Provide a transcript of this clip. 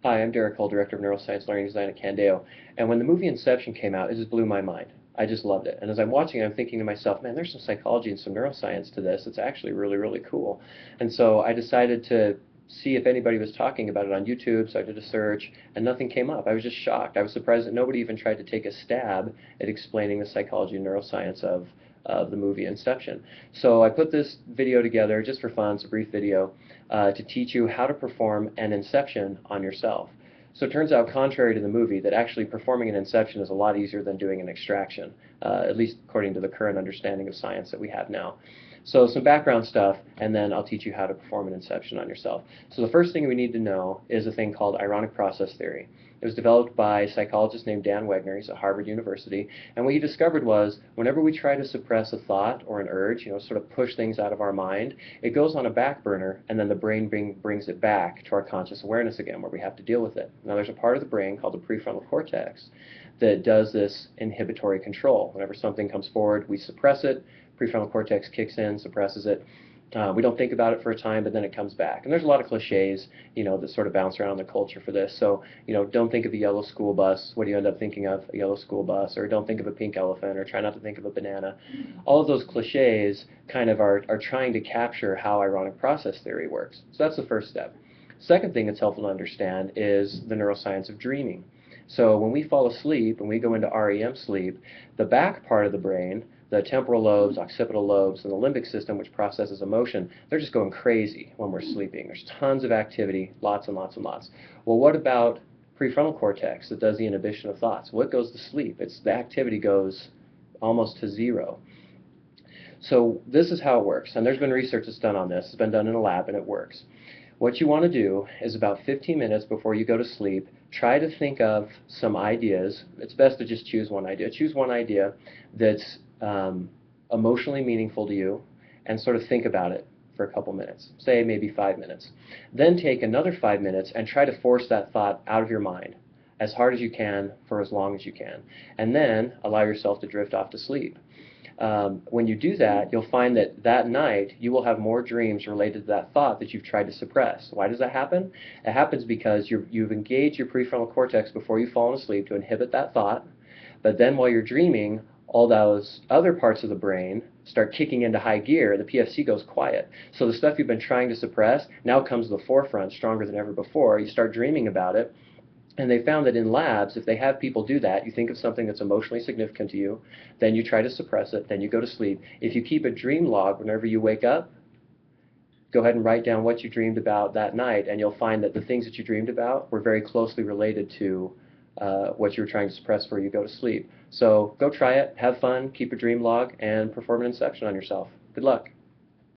Hi, I'm Derek Hull, Director of Neuroscience Learning Design at Candeo. And when the movie Inception came out, it just blew my mind. I just loved it. And as I'm watching it, I'm thinking to myself, man, there's some psychology and some neuroscience to this. It's actually really, really cool. And so I decided to see if anybody was talking about it on YouTube, so I did a search, and nothing came up. I was just shocked. I was surprised that nobody even tried to take a stab at explaining the psychology and neuroscience of the movie Inception. So I put this video together just for fun. It's a brief video to teach you how to perform an inception on yourself. So it turns out, contrary to the movie, that actually performing an inception is a lot easier than doing an extraction, at least according to the current understanding of science that we have now. So some background stuff, and then I'll teach you how to perform an inception on yourself. So the first thing we need to know is a thing called ironic process theory. It was developed by a psychologist named Dan Wegner. He's at Harvard University. And what he discovered was whenever we try to suppress a thought or an urge, sort of push things out of our mind, it goes on a back burner, and then the brain brings it back to our conscious awareness again, where we have to deal with it. Now, there's a part of the brain called the prefrontal cortex that does this inhibitory control. Whenever something comes forward, we suppress it. Prefrontal cortex kicks in, suppresses it. We don't think about it for a time, but then it comes back. And there's a lot of cliches, that sort of bounce around the culture for this. So, don't think of a yellow school bus. What do you end up thinking of? A yellow school bus. Or don't think of a pink elephant. Or try not to think of a banana. All of those cliches kind of are trying to capture how ironic process theory works. So that's the first step. Second thing that's helpful to understand is the neuroscience of dreaming. So when we fall asleep and we go into REM sleep, the back part of the brain, the temporal lobes, occipital lobes, and the limbic system, which processes emotion, they're just going crazy when we're sleeping. There's tons of activity, lots and lots and lots. Well, what about prefrontal cortex that does the inhibition of thoughts? What goes to sleep? The activity goes almost to zero. So this is how it works, and there's been research that's done on this. It's been done in a lab, and it works. What you want to do is about 15 minutes before you go to sleep, try to think of some ideas. It's best to just choose one idea. Choose one idea that's emotionally meaningful to you and sort of think about it for a couple minutes, say maybe 5 minutes. Then take another 5 minutes and try to force that thought out of your mind as hard as you can for as long as you can. And then allow yourself to drift off to sleep. When you do that, you'll find that that night you will have more dreams related to that thought that you've tried to suppress. Why does that happen? It happens because you've engaged your prefrontal cortex before you've fallen asleep to inhibit that thought, but then while you're dreaming, all those other parts of the brain start kicking into high gear, and the PFC goes quiet. So the stuff you've been trying to suppress now comes to the forefront stronger than ever before. You start dreaming about it. And they found that in labs, if they have people do that, you think of something that's emotionally significant to you, then you try to suppress it, then you go to sleep. If you keep a dream log whenever you wake up, go ahead and write down what you dreamed about that night, and you'll find that the things that you dreamed about were very closely related to what you were trying to suppress before you go to sleep. So go try it, have fun, keep a dream log, and perform an inception on yourself. Good luck.